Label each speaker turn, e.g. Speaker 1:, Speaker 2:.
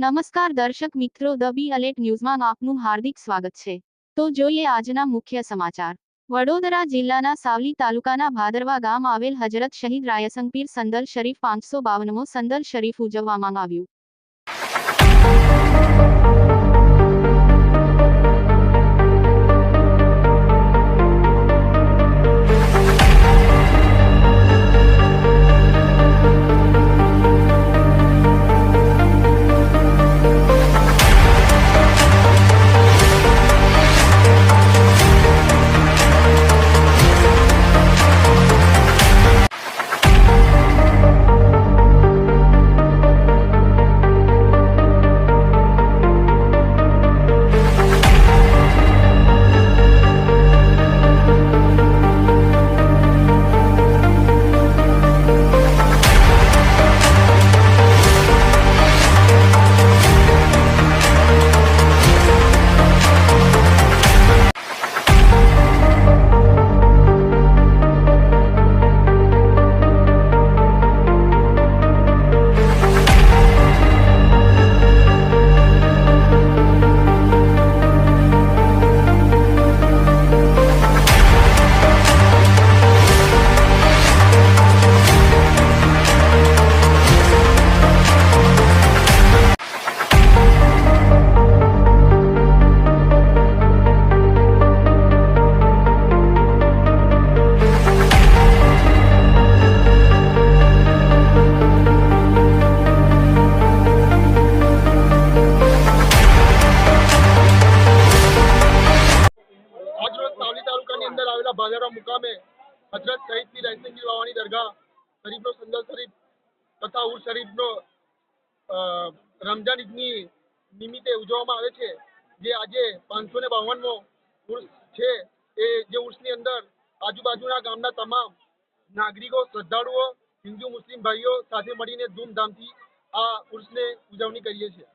Speaker 1: નમસ્કાર દર્શક મિત્રો, ધ બી અલેટ ન્યૂઝમાં આપનું હાર્દિક સ્વાગત છે। તો જોઈએ આજના મુખ્ય સમાચાર। વડોદરા જિલ્લાના સાવલી તાલુકાના ભાદરવા ગામ આવેલ હજરત શહીદ રાયસંગપીર સંદલ શરીફ 552મો સંદલ શરીફ ઉજવવામાં આવ્યું।
Speaker 2: भादरवा मुकामे हजरत शहीद पीर रायसंगपीर बावानी दरगाह शरीफ नो संदल शरीफ तथा उर्स शरीफ नो रमजान ईदनी निमित्ते उजवવામાં આવે છે। જે આજે 552મો ઉર્સ છે। એ જે ઉર્સની અંદર આજુબાજુના ગામના તમામ નાગરિકો, શ્રદ્ધાળુઓ, હિન્દુ મુસ્લિમ ભાઈઓ સાથે મળીને ધૂમધામથી આ ઉર્સને ઉજવણી કરીએ છીએ।